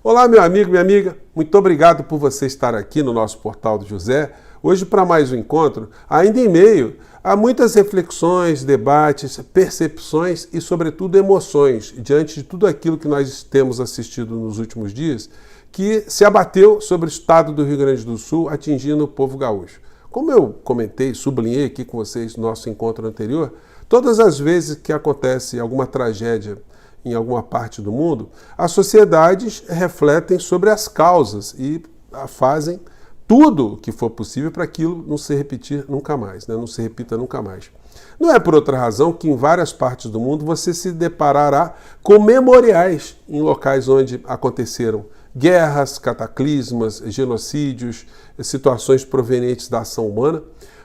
Olá, meu amigo, minha amiga, muito obrigado por você estar aqui no nosso Portal do José. Hoje, para mais um encontro, ainda em meio a muitas reflexões, debates, percepções e, sobretudo, emoções diante de tudo aquilo que nós temos assistido nos últimos dias, que se abateu sobre o estado do Rio Grande do Sul, atingindo o povo gaúcho. Como eu comentei, sublinhei aqui com vocês no nosso encontro anterior, todas as vezes que acontece alguma tragédia em alguma parte do mundo, as sociedades refletem sobre as causas e fazem tudo o que for possível para aquilo não se repetir nunca mais, não se repita nunca mais. Não é por outra razão que em várias partes do mundo você se deparará com memoriais em locais onde aconteceram guerras, cataclismas, genocídios, situações provenientes da ação humana,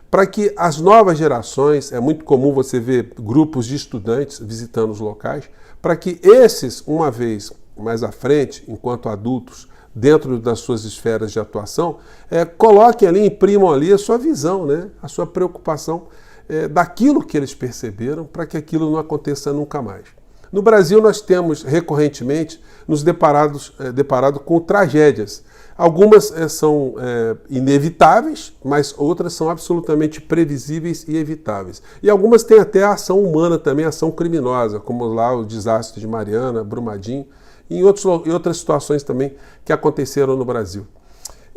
para que as novas gerações, é muito comum você ver grupos de estudantes visitando os locais, para que esses, uma vez mais à frente, enquanto adultos, dentro das suas esferas de atuação, coloquem ali, imprimam ali a sua visão, a sua preocupação daquilo que eles perceberam, para que aquilo não aconteça nunca mais. No Brasil, nós temos recorrentemente nos deparado com tragédias. Algumas são inevitáveis, mas outras são absolutamente previsíveis e evitáveis. E algumas têm até a ação humana também, a ação criminosa, como lá o desastre de Mariana, Brumadinho, e outras situações também que aconteceram no Brasil.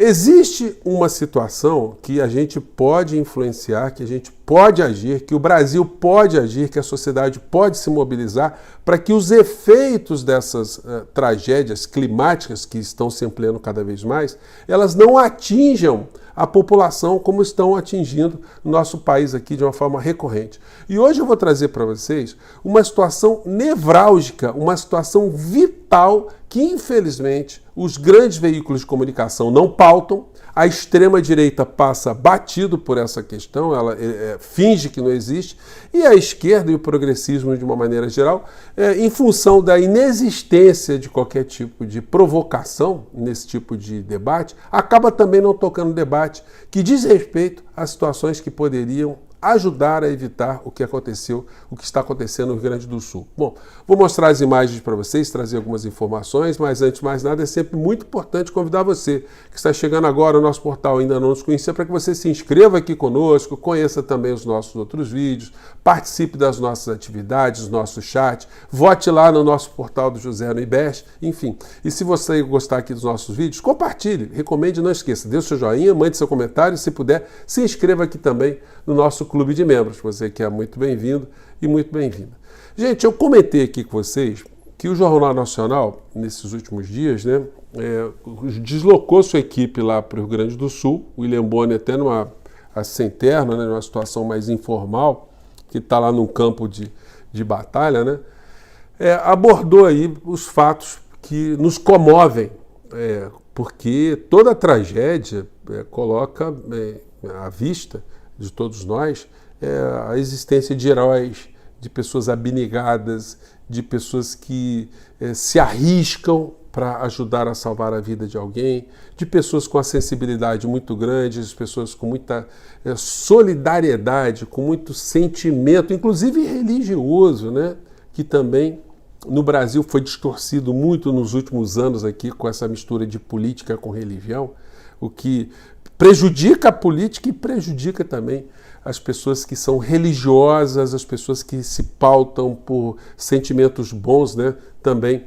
Existe uma situação que a gente pode influenciar, que a gente pode agir, que o Brasil pode agir, que a sociedade pode se mobilizar para que os efeitos dessas tragédias climáticas que estão se ampliando cada vez mais, elas não atinjam a população como estão atingindo o nosso país aqui de uma forma recorrente. E hoje eu vou trazer para vocês uma situação nevrálgica, uma situação vital que, infelizmente, os grandes veículos de comunicação não pautam, a extrema-direita passa batido por essa questão, ela finge que não existe, e a esquerda e o progressismo, de uma maneira geral, em função da inexistência de qualquer tipo de provocação nesse tipo de debate, acaba também não tocando debate que diz respeito a situações que poderiam ajudar a evitar o que aconteceu, o que está acontecendo no Rio Grande do Sul. Bom, vou mostrar as imagens para vocês, trazer algumas informações, mas antes de mais nada é sempre muito importante convidar você que está chegando agora ao nosso portal ainda não nos conhecia, para que você se inscreva aqui conosco, conheça também os nossos outros vídeos, participe das nossas atividades, nosso chat, vote lá no nosso portal do José no IBEST, enfim. E se você gostar aqui dos nossos vídeos, compartilhe, recomende, não esqueça, dê o seu joinha, mande seu comentário, se puder, se inscreva aqui também no nosso clube de membros, você que é muito bem-vindo e muito bem-vinda. Gente, eu comentei aqui com vocês que o Jornal Nacional, nesses últimos dias, deslocou sua equipe lá para o Rio Grande do Sul, o William Bonner até numa interna, numa situação mais informal, que está lá num campo de batalha, abordou aí os fatos que nos comovem, porque toda tragédia coloca à vista de todos nós, a existência de heróis, de pessoas abnegadas, de pessoas que se arriscam para ajudar a salvar a vida de alguém, de pessoas com a sensibilidade muito grande, de pessoas com muita solidariedade, com muito sentimento, inclusive religioso, que também no Brasil foi distorcido muito nos últimos anos aqui com essa mistura de política com religião, o que prejudica a política e prejudica também as pessoas que são religiosas, as pessoas que se pautam por sentimentos bons, também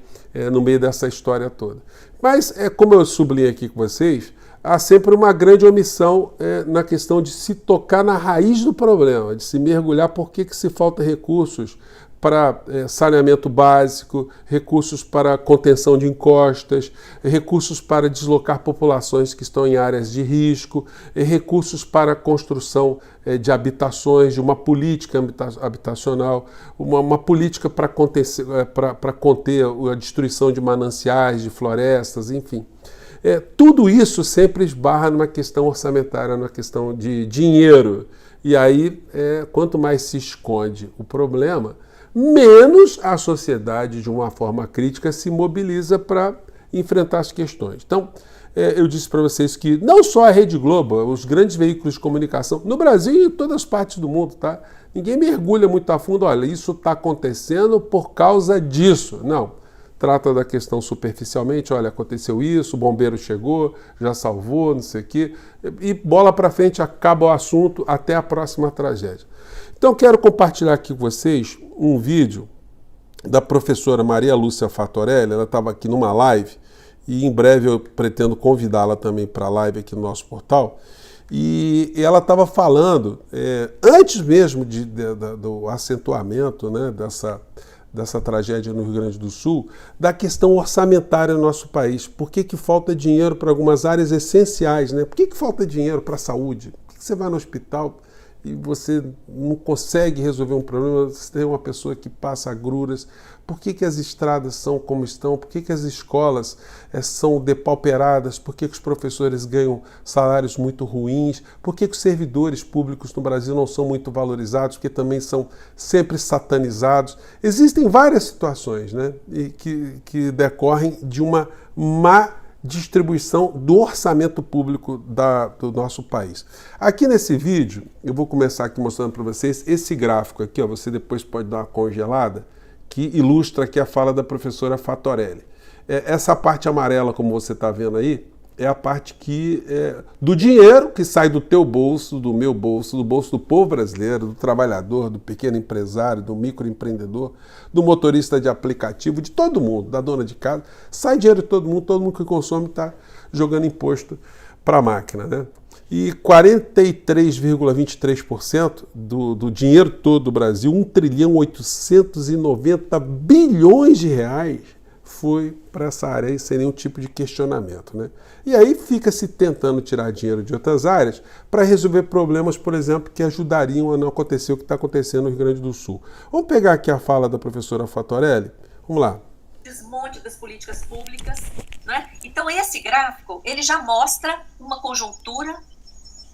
no meio dessa história toda. Mas, como eu sublinhei aqui com vocês, há sempre uma grande omissão na questão de se tocar na raiz do problema, de se mergulhar por que se falta recursos para saneamento básico, recursos para contenção de encostas, recursos para deslocar populações que estão em áreas de risco, recursos para construção de habitações, de uma política habitacional, uma política para conter a destruição de mananciais, de florestas, enfim. Tudo isso sempre esbarra numa questão orçamentária, numa questão de dinheiro. E aí, quanto mais se esconde o problema, menos a sociedade, de uma forma crítica, se mobiliza para enfrentar as questões. Então, eu disse para vocês que não só a Rede Globo, os grandes veículos de comunicação, no Brasil e em todas as partes do mundo, tá? Ninguém mergulha muito a fundo, olha, isso está acontecendo por causa disso. Não. trata da questão superficialmente, olha, aconteceu isso, o bombeiro chegou, já salvou, não sei o quê, e bola para frente, acaba o assunto, até a próxima tragédia. Então, quero compartilhar aqui com vocês um vídeo da professora Maria Lúcia Fatorelli. Ela estava aqui numa live, e em breve eu pretendo convidá-la também para a live aqui no nosso portal. E ela estava falando, antes mesmo do acentuamento, né, dessa tragédia no Rio Grande do Sul, da questão orçamentária no nosso país. Por que falta dinheiro para algumas áreas essenciais, né? Por que falta dinheiro para a saúde? Por que você vai no hospital e você não consegue resolver um problema? Você tem uma pessoa que passa agruras. Por que as estradas são como estão? Por que as escolas são depauperadas? Por que os professores ganham salários muito ruins? Por que os servidores públicos no Brasil não são muito valorizados? Porque também são sempre satanizados. Existem várias situações, né, que decorrem de uma má distribuição do orçamento público do nosso país. Aqui nesse vídeo, eu vou começar aqui mostrando para vocês esse gráfico aqui, ó, você depois pode dar uma congelada, que ilustra aqui a fala da professora Fatorelli. Essa parte amarela, como você está vendo aí, é a parte do dinheiro que sai do teu bolso, do meu bolso, do bolso do povo brasileiro, do trabalhador, do pequeno empresário, do microempreendedor, do motorista de aplicativo, de todo mundo, da dona de casa. Sai dinheiro de todo mundo que consome está jogando imposto para a máquina, né? E 43,23% do dinheiro todo do Brasil, 1,890 bilhões de reais, foi para essa área sem nenhum tipo de questionamento, né? E aí fica se tentando tirar dinheiro de outras áreas para resolver problemas, por exemplo, que ajudariam a não acontecer o que está acontecendo no Rio Grande do Sul. Vamos pegar aqui a fala da professora Fatorelli? Vamos lá. Desmonte das políticas públicas, né? Então esse gráfico, ele já mostra uma conjuntura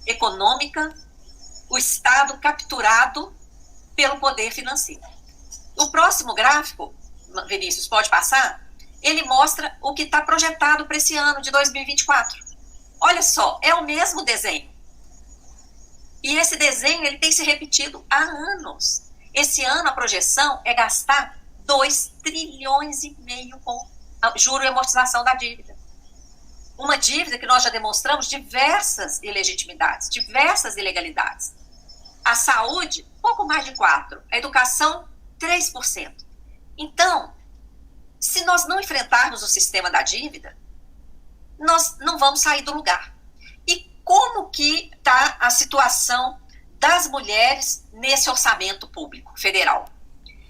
econômica, o Estado capturado pelo poder financeiro. O próximo gráfico, Vinícius, pode passar? Ele mostra o que está projetado para esse ano de 2024. Olha só, é o mesmo desenho. E esse desenho ele tem se repetido há anos. Esse ano a projeção é gastar 2,5 trilhões com juro e amortização da dívida. Uma dívida que nós já demonstramos diversas ilegitimidades, diversas ilegalidades. A saúde, pouco mais de 4%. A educação, 3%. Então, se nós não enfrentarmos o sistema da dívida, nós não vamos sair do lugar. E como que está a situação das mulheres nesse orçamento público federal?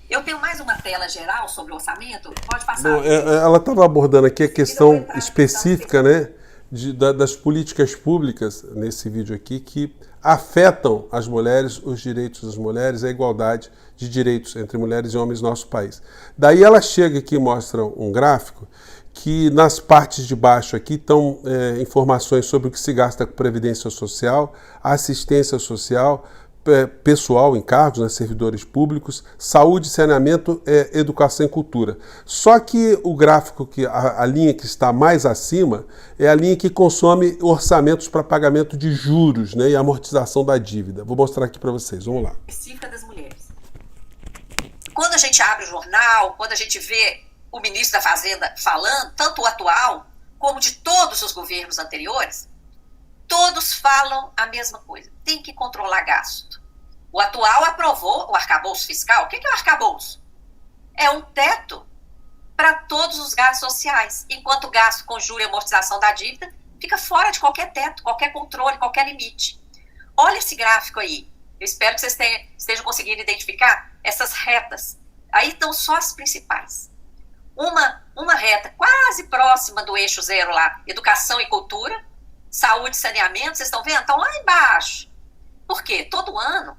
Eu tenho mais uma tela geral sobre o orçamento, pode passar. Bom, ela estava abordando aqui a questão específica, né, das políticas públicas, nesse vídeo aqui, que afetam as mulheres, os direitos das mulheres, a igualdade de direitos entre mulheres e homens no nosso país. Daí ela chega aqui e mostra um gráfico que nas partes de baixo aqui estão informações sobre o que se gasta com previdência social, assistência social, pessoal em cargos, né, servidores públicos, saúde, saneamento, educação e cultura. Só que o gráfico, a linha que está mais acima, é a linha que consome orçamentos para pagamento de juros, né, e amortização da dívida. Vou mostrar aqui para vocês, vamos lá. Específica das mulheres. Quando a gente abre o jornal, quando a gente vê o ministro da Fazenda falando, tanto o atual como de todos os governos anteriores, todos falam a mesma coisa. Tem que controlar gasto. O atual aprovou o arcabouço fiscal. O que é o arcabouço? É um teto para todos os gastos sociais, enquanto o gasto com juro e amortização da dívida fica fora de qualquer teto, qualquer controle, qualquer limite. Olha esse gráfico aí. Eu espero que vocês estejam conseguindo identificar essas retas. Aí estão só as principais. Uma reta quase próxima do eixo zero lá, educação e cultura, saúde e saneamento, vocês estão vendo? Estão lá embaixo. Por quê? Todo ano,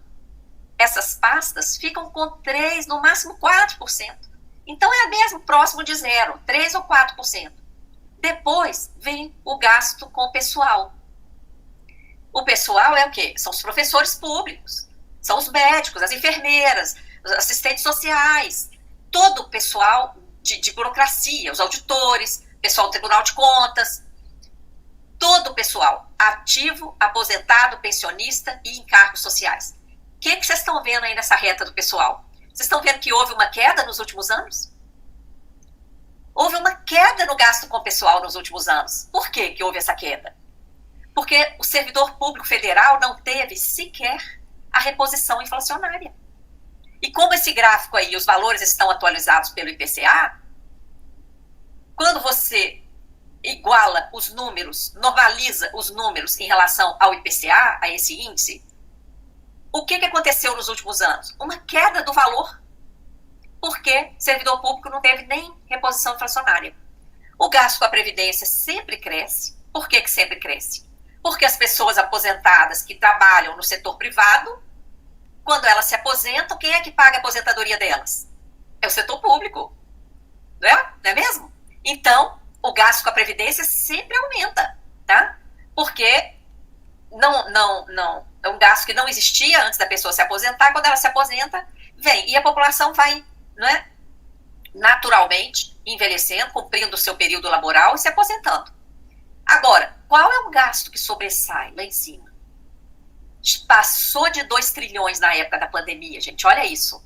essas pastas ficam com 3%, no máximo 4%. Então é mesmo próximo de zero, 3% ou 4%. Depois vem o gasto com o pessoal. O pessoal é o quê? São os professores públicos, são os médicos, as enfermeiras, os assistentes sociais, todo o pessoal de burocracia, os auditores, pessoal do Tribunal de Contas, todo o pessoal ativo, aposentado, pensionista e em cargos sociais. O que vocês estão vendo aí nessa reta do pessoal? Vocês estão vendo que houve uma queda nos últimos anos? Houve uma queda no gasto com pessoal nos últimos anos. Por que houve essa queda? Porque o servidor público federal não teve sequer a reposição inflacionária. E como esse gráfico aí, os valores estão atualizados pelo IPCA, quando você iguala os números, normaliza os números em relação ao IPCA, a esse índice, o que aconteceu nos últimos anos? Uma queda do valor, porque o servidor público não teve nem reposição inflacionária. O gasto com a Previdência sempre cresce. Por que sempre cresce? Porque as pessoas aposentadas que trabalham no setor privado, quando elas se aposentam, quem é que paga a aposentadoria delas? É o setor público. Não é mesmo? Então, o gasto com a Previdência sempre aumenta, tá? Porque é um gasto que não existia antes da pessoa se aposentar. Quando ela se aposenta, vem. E a população vai, não é, naturalmente envelhecendo, cumprindo o seu período laboral e se aposentando. Agora, qual é o gasto que sobressai lá em cima? Passou de 2 trilhões na época da pandemia, gente, olha isso.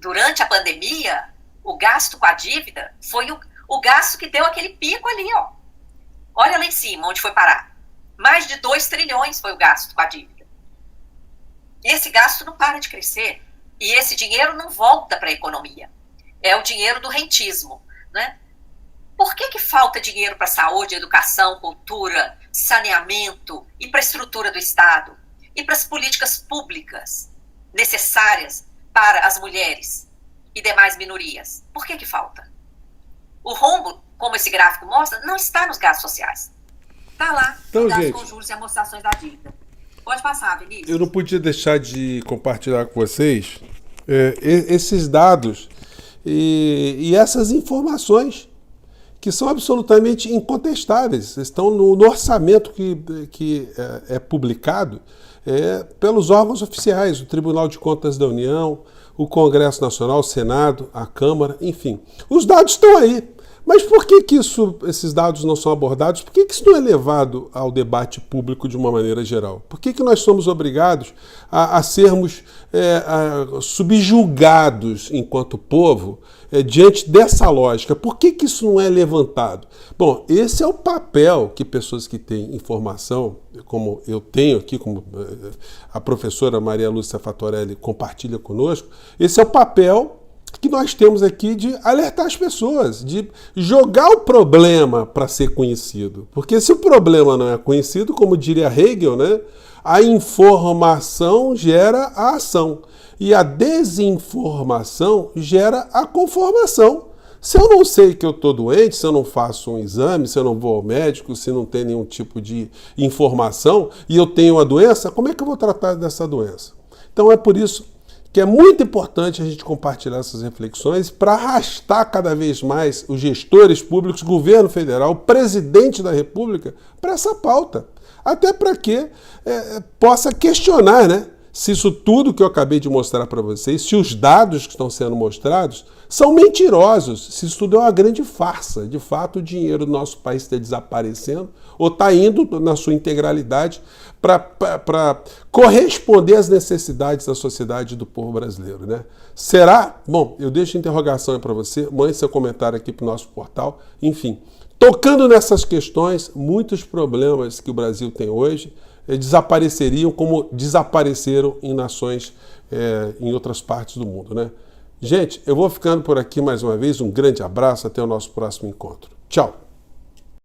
Durante a pandemia, o gasto com a dívida foi o gasto que deu aquele pico ali, ó. Olha lá em cima, onde foi parar. Mais de 2 trilhões foi o gasto com a dívida. Esse gasto não para de crescer. E esse dinheiro não volta para a economia. É o dinheiro do rentismo, né? Por que falta dinheiro para saúde, educação, cultura, saneamento e para a estrutura do Estado? E para as políticas públicas necessárias para as mulheres e demais minorias? Por que falta? O rombo, como esse gráfico mostra, não está nos gastos sociais. Está lá, então, gastos com juros e amortizações da dívida. Pode passar, Vinícius. Eu não podia deixar de compartilhar com vocês esses dados e essas informações que são absolutamente incontestáveis, estão no orçamento que é publicado pelos órgãos oficiais, o Tribunal de Contas da União, o Congresso Nacional, o Senado, a Câmara, enfim. Os dados estão aí. Mas por que esses dados não são abordados? Por que isso não é levado ao debate público de uma maneira geral? Por que nós somos obrigados a sermos subjugados enquanto povo diante dessa lógica? Por que isso não é levantado? Bom, esse é o papel que pessoas que têm informação, como eu tenho aqui, como a professora Maria Lúcia Fatorelli compartilha conosco, esse é o papel que nós temos aqui de alertar as pessoas, de jogar o problema para ser conhecido. Porque se o problema não é conhecido, como diria Hegel, né, a informação gera a ação e a desinformação gera a conformação. Se eu não sei que eu estou doente, se eu não faço um exame, se eu não vou ao médico, se não tem nenhum tipo de informação e eu tenho a doença, como é que eu vou tratar dessa doença? Então é por isso que é muito importante a gente compartilhar essas reflexões para arrastar cada vez mais os gestores públicos, governo federal, o presidente da República, para essa pauta. Até para que possa questionar, né, se isso tudo que eu acabei de mostrar para vocês, se os dados que estão sendo mostrados são mentirosos, se isso tudo é uma grande farsa. De fato, o dinheiro do nosso país está desaparecendo ou está indo na sua integralidade para corresponder às necessidades da sociedade e do povo brasileiro, né? Será? Bom, eu deixo a interrogação para você, mande seu comentário aqui para o nosso portal. Enfim, tocando nessas questões, muitos problemas que o Brasil tem hoje desapareceriam como desapareceram em nações em outras partes do mundo, né? Gente, eu vou ficando por aqui mais uma vez. Um grande abraço, até o nosso próximo encontro. Tchau!